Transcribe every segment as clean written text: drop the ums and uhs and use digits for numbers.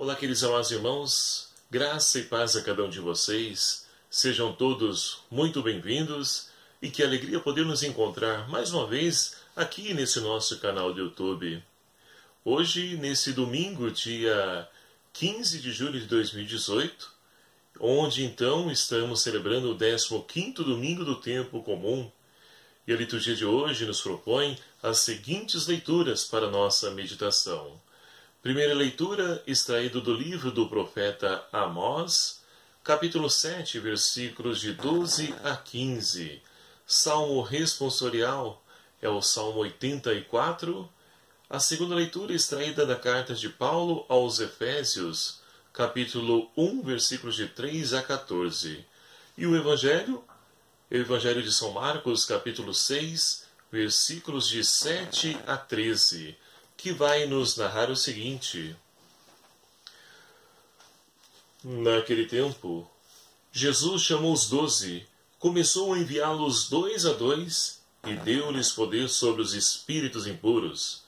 Olá, queridos amados irmãos, graça e paz a cada um de vocês. Sejam todos muito bem-vindos e que alegria poder nos encontrar mais uma vez aqui nesse nosso canal do YouTube. Hoje, nesse domingo, dia 15 de julho de 2018, onde então estamos celebrando o 15º domingo do tempo comum. E a liturgia de hoje nos propõe as seguintes leituras para a nossa meditação. Primeira leitura, extraído do livro do profeta Amós, capítulo 7, versículos de 12 a 15. Salmo responsorial é o Salmo 84. A segunda leitura, extraída da carta de Paulo aos Efésios, capítulo 1, versículos de 3 a 14. E o Evangelho de São Marcos, capítulo 6, versículos de 7 a 13. Que vai nos narrar o seguinte: Naquele tempo, Jesus chamou os 12, começou a enviá-los 2 a 2 e deu-lhes poder sobre os espíritos impuros.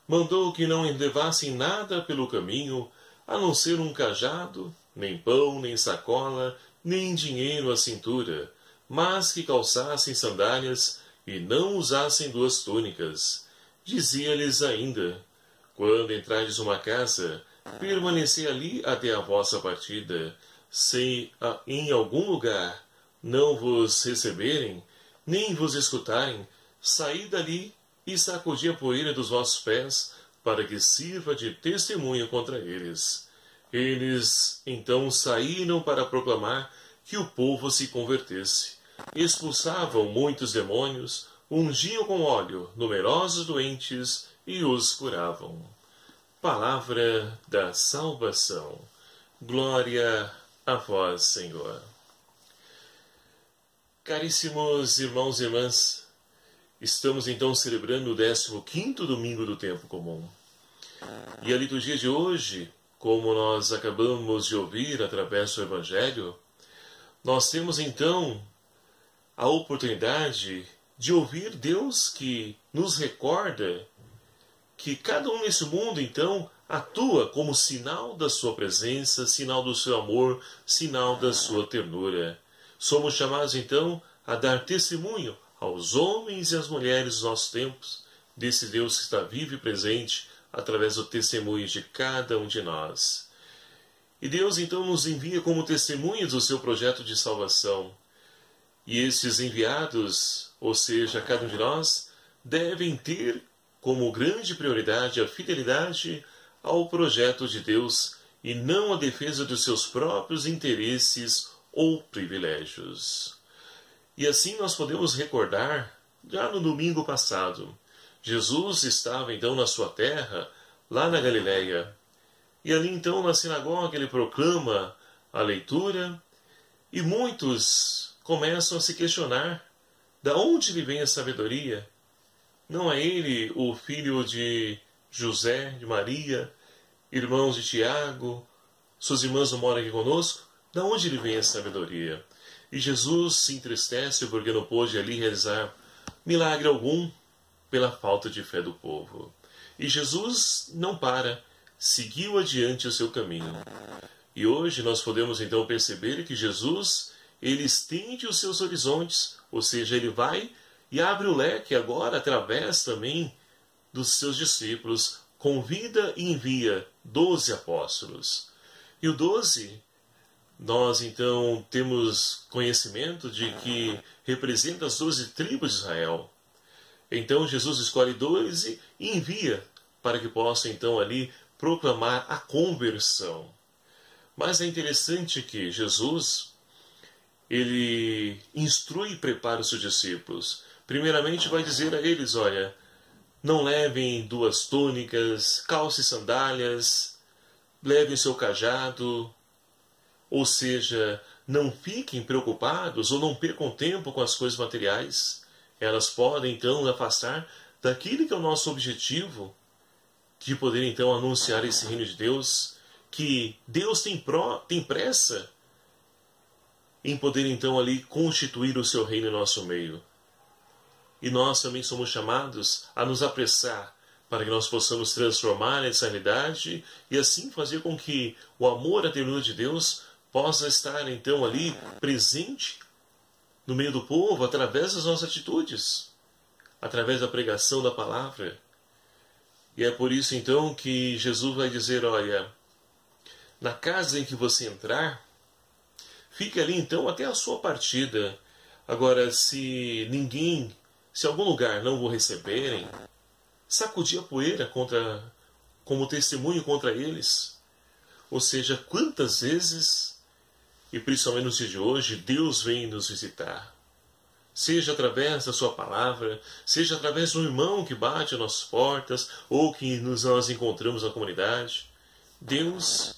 Mandou que não levassem nada pelo caminho, a não ser um cajado, nem pão, nem sacola, nem dinheiro à cintura, mas que calçassem sandálias e não usassem 2 túnicas. Dizia-lhes ainda: quando entrardes numa casa, permanecei ali até a vossa partida. Se em algum lugar não vos receberem, nem vos escutarem, saí dali e sacudi a poeira dos vossos pés, para que sirva de testemunha contra eles. Eles então saíram para proclamar que o povo se convertesse. Expulsavam muitos demônios, ungiam com óleo numerosos doentes e os curavam. Palavra da salvação. Glória a vós, Senhor. Caríssimos irmãos e irmãs, estamos então celebrando o 15º domingo do tempo comum. E a liturgia de hoje, como nós acabamos de ouvir através do Evangelho, nós temos então a oportunidade de ouvir Deus que nos recorda que cada um nesse mundo, então, atua como sinal da sua presença, sinal do seu amor, sinal da sua ternura. Somos chamados, então, a dar testemunho aos homens e às mulheres dos nossos tempos, desse Deus que está vivo e presente, através do testemunho de cada um de nós. E Deus, então, nos envia como testemunhas do seu projeto de salvação. E estes enviados, ou seja, cada um de nós, devem ter como grande prioridade a fidelidade ao projeto de Deus e não a defesa dos seus próprios interesses ou privilégios. E assim nós podemos recordar, já no domingo passado, Jesus estava então na sua terra, lá na Galileia, e ali então na sinagoga ele proclama a leitura e muitos começam a se questionar: de onde lhe vem a sabedoria? Não é ele o filho de José, de Maria, irmãos de Tiago, suas irmãs não moram aqui conosco? De onde lhe vem a sabedoria? E Jesus se entristece porque não pôde ali realizar milagre algum pela falta de fé do povo. E Jesus não para, seguiu adiante o seu caminho. E hoje nós podemos então perceber que Jesus, ele estende os seus horizontes, ou seja, ele vai e abre o leque agora através também dos seus discípulos, convida e envia 12 apóstolos. E o 12, nós então temos conhecimento de que representa as 12 tribos de Israel. Então Jesus escolhe 12 e envia para que possam então ali proclamar a conversão. Mas é interessante que Jesus, ele instrui e prepara os seus discípulos. Primeiramente vai dizer a eles: olha, não levem 2 túnicas, calce sandálias, levem o seu cajado, ou seja, não fiquem preocupados ou não percam tempo com as coisas materiais. Elas podem então afastar daquilo que é o nosso objetivo, de poder então anunciar esse reino de Deus, que Deus tem pressa em poder então ali constituir o seu reino em nosso meio. E nós também somos chamados a nos apressar para que nós possamos transformar essa realidade e assim fazer com que o amor, a ternura de Deus possa estar então ali presente no meio do povo através das nossas atitudes, através da pregação da palavra. E é por isso então que Jesus vai dizer, olha, na casa em que você entrar, fique ali então até a sua partida. Agora, se algum lugar não o receberem, sacudir a poeira como testemunho contra eles. Ou seja, quantas vezes, e principalmente nos dias de hoje, Deus vem nos visitar. Seja através da sua palavra, seja através de um irmão que bate às nossas portas, ou que nós encontramos na comunidade. Deus,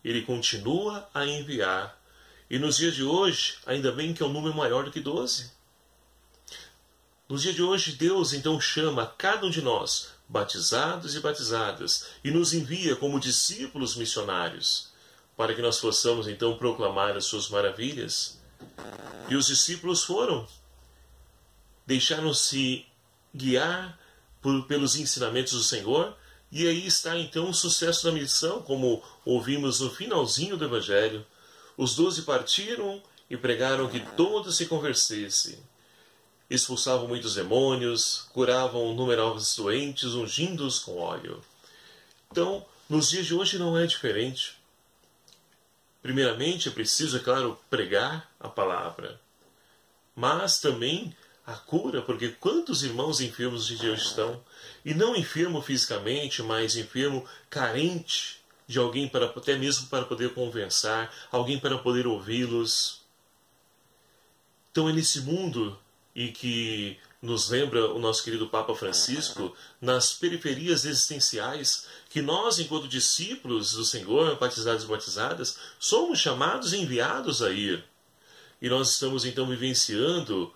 Ele continua a enviar. E nos dias de hoje, ainda bem que é um número maior do que 12. Nos dias de hoje, Deus então chama cada um de nós, batizados e batizadas, e nos envia como discípulos missionários, para que nós possamos então proclamar as suas maravilhas. E os discípulos deixaram-se guiar pelos ensinamentos do Senhor, e aí está então o sucesso da missão, como ouvimos no finalzinho do Evangelho. Os 12 partiram e pregaram que todos se convertessem. Expulsavam muitos demônios, curavam numerosos doentes, ungindo-os com óleo. Então, nos dias de hoje não é diferente. Primeiramente, é preciso, é claro, pregar a palavra. Mas também a cura, porque quantos irmãos enfermos nos dias de hoje estão? E não enfermo fisicamente, mas enfermo carente de alguém até mesmo para poder conversar, alguém para poder ouvi-los. Então é nesse mundo, e que nos lembra o nosso querido Papa Francisco, nas periferias existenciais, que nós, enquanto discípulos do Senhor, batizados e batizadas, somos chamados e enviados a ir. E nós estamos então vivenciando,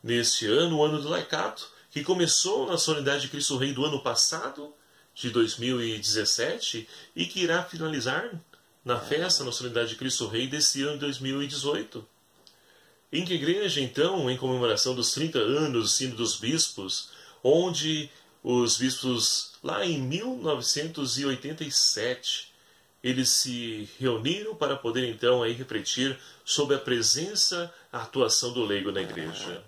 neste ano, o ano do laicato, que começou na solenidade de Cristo Rei do ano passado, de 2017, e que irá finalizar na festa, na solenidade de Cristo Rei desse ano de 2018. Em que igreja, então, em comemoração dos 30 anos do Sínodo dos Bispos, onde os bispos, lá em 1987, eles se reuniram para poder, então, aí refletir sobre a presença, a atuação do leigo na igreja.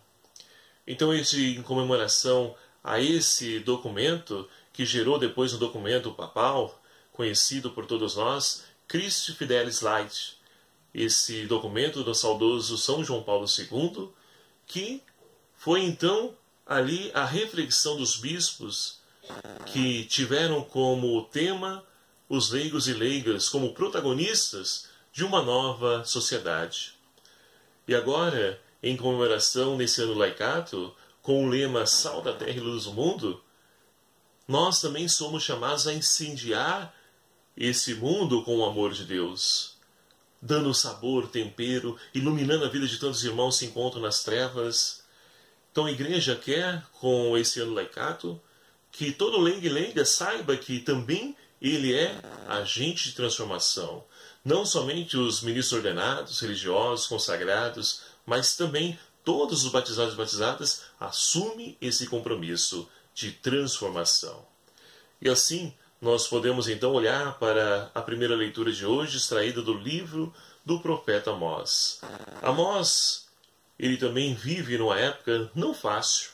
Então, em comemoração a esse documento, que gerou depois um documento papal, conhecido por todos nós, Christi Fidelis Lait, esse documento do saudoso São João Paulo II, que foi então ali a reflexão dos bispos que tiveram como tema os leigos e leigas como protagonistas de uma nova sociedade. E agora, em comemoração nesse ano laicato, com o lema Sal da Terra e Luz do Mundo, nós também somos chamados a incendiar esse mundo com o amor de Deus, dando sabor, tempero, iluminando a vida de tantos irmãos que se encontram nas trevas. Então a igreja quer, com esse ano laicato, que todo leigo e leiga saiba que também ele é agente de transformação. Não somente os ministros ordenados, religiosos, consagrados, mas também todos os batizados e batizadas assumem esse compromisso de transformação. E assim, nós podemos então olhar para a primeira leitura de hoje, extraída do livro do profeta Amós. Amós, ele também vive numa época não fácil.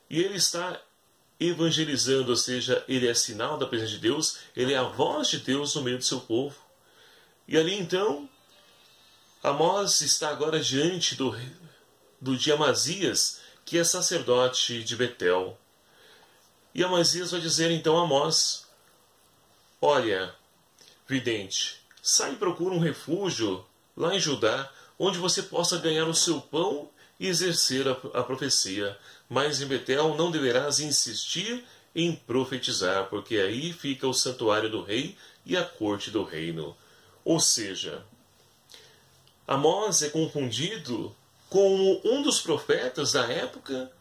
E ele está evangelizando, ou seja, ele é sinal da presença de Deus, ele é a voz de Deus no meio do seu povo. E ali então, Amós está agora diante de Amazias, que é sacerdote de Betel. E Amazias vai dizer então a Amós: olha, vidente, sai e procura um refúgio lá em Judá, onde você possa ganhar o seu pão e exercer a profecia. Mas em Betel não deverás insistir em profetizar, porque aí fica o santuário do rei e a corte do reino. Ou seja, Amós é confundido com um dos profetas da época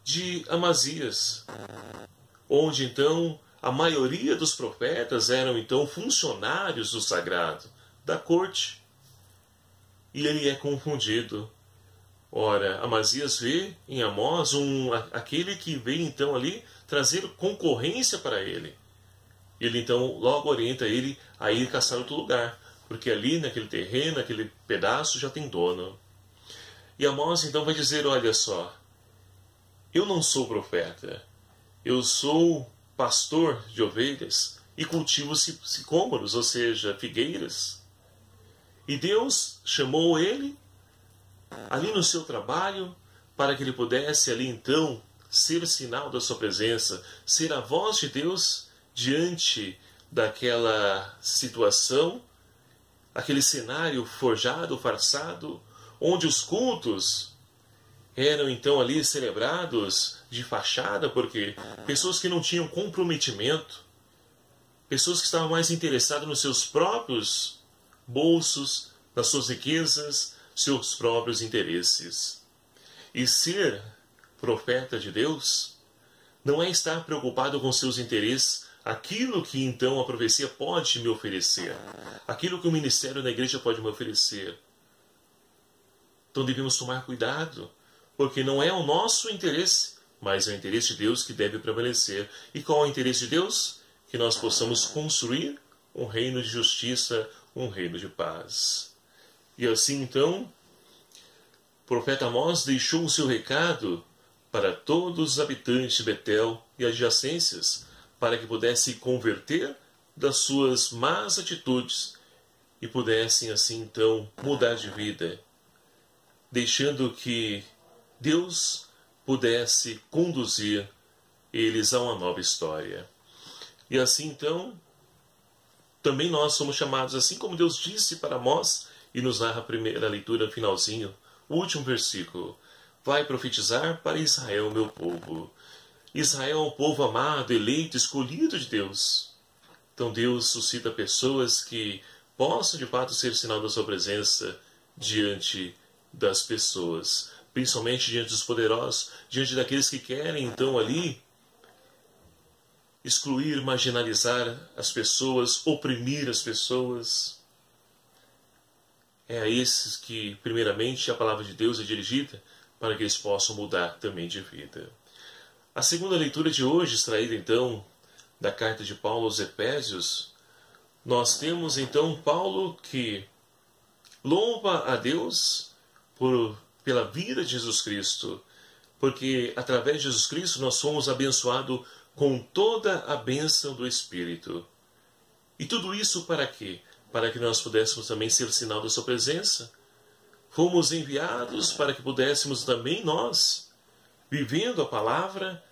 de Amazias, onde então a maioria dos profetas eram então funcionários do sagrado, da corte. E ele é confundido. Ora, Amazias vê em Amós aquele que veio então ali trazer concorrência para ele. Ele então logo orienta ele a ir caçar outro lugar, porque ali naquele terreno, naquele pedaço já tem dono. E Amós então vai dizer, olha só, eu não sou profeta, eu sou pastor de ovelhas e cultivo sicômoros, ou seja, figueiras. E Deus chamou ele ali no seu trabalho para que ele pudesse ali então ser sinal da sua presença, ser a voz de Deus diante daquela situação, aquele cenário forjado, farçado, onde os cultos eram então ali celebrados de fachada, porque pessoas que não tinham comprometimento, pessoas que estavam mais interessadas nos seus próprios bolsos, nas suas riquezas, seus próprios interesses. E ser profeta de Deus não é estar preocupado com seus interesses, aquilo que então a profecia pode me oferecer, aquilo que o ministério da igreja pode me oferecer. Então devemos tomar cuidado, porque não é o nosso interesse, mas é o interesse de Deus que deve prevalecer. E qual é o interesse de Deus? Que nós possamos construir um reino de justiça, um reino de paz. E assim então, o profeta Amós deixou o seu recado para todos os habitantes de Betel e adjacências, para que pudessem converter das suas más atitudes e pudessem assim então mudar de vida, deixando que Deus pudesse conduzir eles a uma nova história. E assim então, também nós somos chamados, assim como Deus disse para Amós, e nos narra a primeira leitura, finalzinho, o último versículo: vai profetizar para Israel, meu povo. Israel é um povo amado, eleito, escolhido de Deus. Então Deus suscita pessoas que possam de fato ser sinal da sua presença diante das pessoas, principalmente diante dos poderosos, diante daqueles que querem então ali excluir, marginalizar as pessoas, oprimir as pessoas. É a esses que, primeiramente, a palavra de Deus é dirigida para que eles possam mudar também de vida. A segunda leitura de hoje, extraída então da carta de Paulo aos Efésios, nós temos então Paulo que louva a Deus pela vida de Jesus Cristo, porque através de Jesus Cristo nós fomos abençoados com toda a bênção do Espírito. E tudo isso para quê? Para que nós pudéssemos também ser sinal da sua presença. Fomos enviados para que pudéssemos também nós, vivendo a palavra,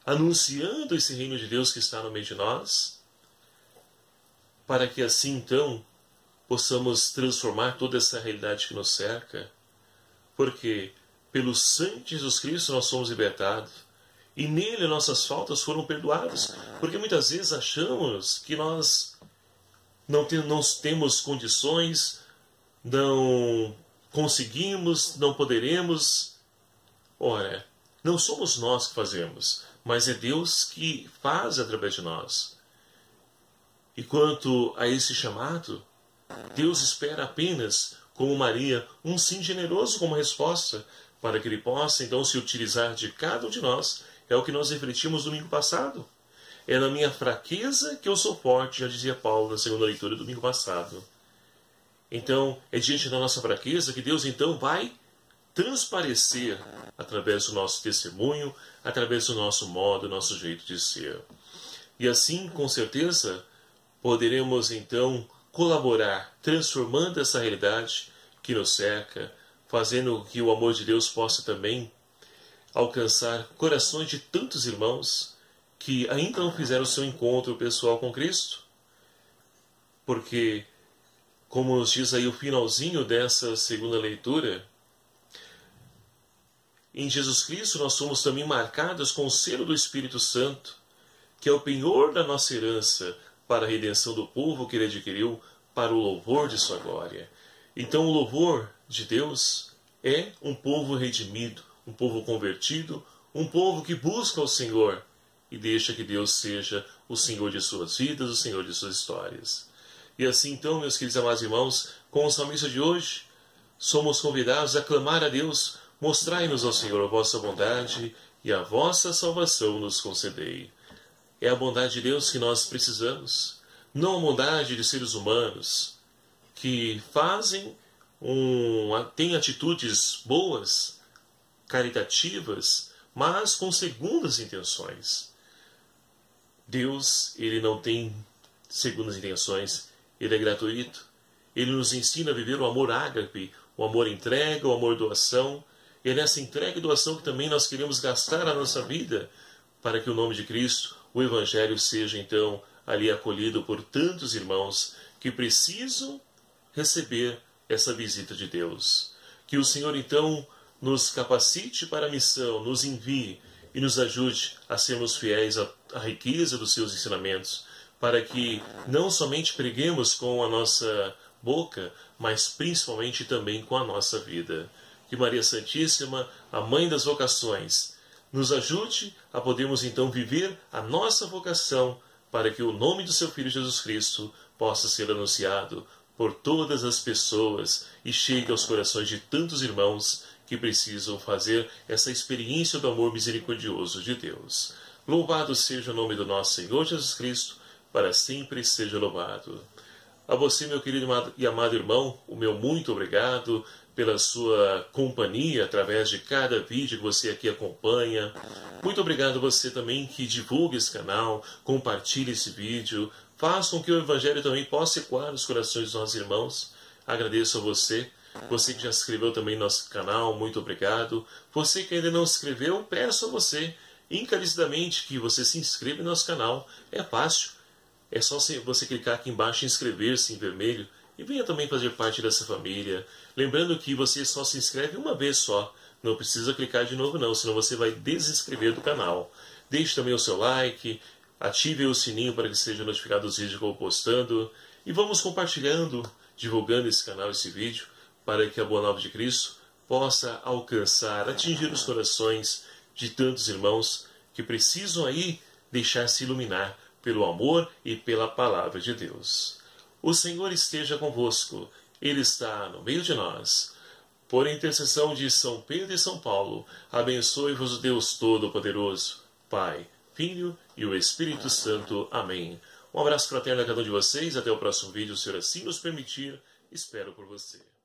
anunciando esse reino de Deus que está no meio de nós, para que assim então possamos transformar toda essa realidade que nos cerca, porque pelo sangue de Jesus Cristo nós somos libertados, e nele nossas faltas foram perdoadas, porque muitas vezes achamos que nós não temos condições, não conseguimos, não poderemos. Ora, não somos nós que fazemos, mas é Deus que faz através de nós. E quanto a esse chamado, Deus espera apenas, como Maria, um sim generoso como resposta, para que Ele possa então se utilizar de cada um de nós. É o que nós refletimos domingo passado. É na minha fraqueza que eu sou forte, já dizia Paulo na segunda leitura do domingo passado. Então, é diante da nossa fraqueza que Deus então vai transparecer através do nosso testemunho, através do nosso modo, do nosso jeito de ser. E assim, com certeza, poderemos então colaborar, transformando essa realidade que nos cerca, fazendo que o amor de Deus possa também alcançar corações de tantos irmãos que ainda não fizeram o seu encontro pessoal com Cristo. Porque, como nos diz aí o finalzinho dessa segunda leitura, em Jesus Cristo nós somos também marcados com o selo do Espírito Santo, que é o penhor da nossa herança para a redenção do povo que Ele adquiriu para o louvor de sua glória. Então o louvor de Deus é um povo redimido, um povo convertido, um povo que busca o Senhor e deixa que Deus seja o Senhor de suas vidas, o Senhor de suas histórias. E assim então, meus queridos amados irmãos, com o salmista de hoje, somos convidados a clamar a Deus Mostrai-nos, ó Senhor, a vossa bondade e a vossa salvação nos concedei. É a bondade de Deus que nós precisamos, não a bondade de seres humanos que têm atitudes boas, caritativas, mas com segundas intenções. Deus, ele não tem segundas intenções, ele é gratuito. Ele nos ensina a viver o amor ágape, o amor entrega, o amor doação. E é nessa entrega e doação que também nós queremos gastar a nossa vida para que o nome de Cristo, o Evangelho, seja então ali acolhido por tantos irmãos que precisam receber essa visita de Deus. Que o Senhor então nos capacite para a missão, nos envie e nos ajude a sermos fiéis à riqueza dos seus ensinamentos, para que não somente preguemos com a nossa boca, mas principalmente também com a nossa vida. Que Maria Santíssima, a Mãe das Vocações, nos ajude a podermos então viver a nossa vocação, para que o nome do seu Filho Jesus Cristo possa ser anunciado por todas as pessoas e chegue aos corações de tantos irmãos que precisam fazer essa experiência do amor misericordioso de Deus. Louvado seja o nome do nosso Senhor Jesus Cristo, para sempre seja louvado. A você, meu querido e amado irmão, o meu muito obrigado pela sua companhia através de cada vídeo que você aqui acompanha. Muito obrigado a você também que divulga esse canal, compartilhe esse vídeo, faça com que o Evangelho também possa ecoar nos corações dos nossos irmãos. Agradeço a você. Você que já se inscreveu também no nosso canal, muito obrigado. Você que ainda não se inscreveu, peço a você encarecidamente que você se inscreva no nosso canal. É fácil. É só você clicar aqui embaixo e inscrever-se em vermelho e venha também fazer parte dessa família. Lembrando que você só se inscreve uma vez só. Não precisa clicar de novo não, senão você vai desinscrever do canal. Deixe também o seu like, ative o sininho para que seja notificado os vídeos que eu vou postando. E vamos compartilhando, divulgando esse canal, esse vídeo, para que a Boa Nova de Cristo possa alcançar, atingir os corações de tantos irmãos que precisam aí deixar-se iluminar pelo amor e pela palavra de Deus. O Senhor esteja convosco, Ele está no meio de nós. Por intercessão de São Pedro e São Paulo, abençoe-vos o Deus Todo-Poderoso, Pai, Filho e o Espírito Santo. Amém. Um abraço fraterno a cada um de vocês. Até o próximo vídeo, se o Senhor assim nos permitir. Espero por você.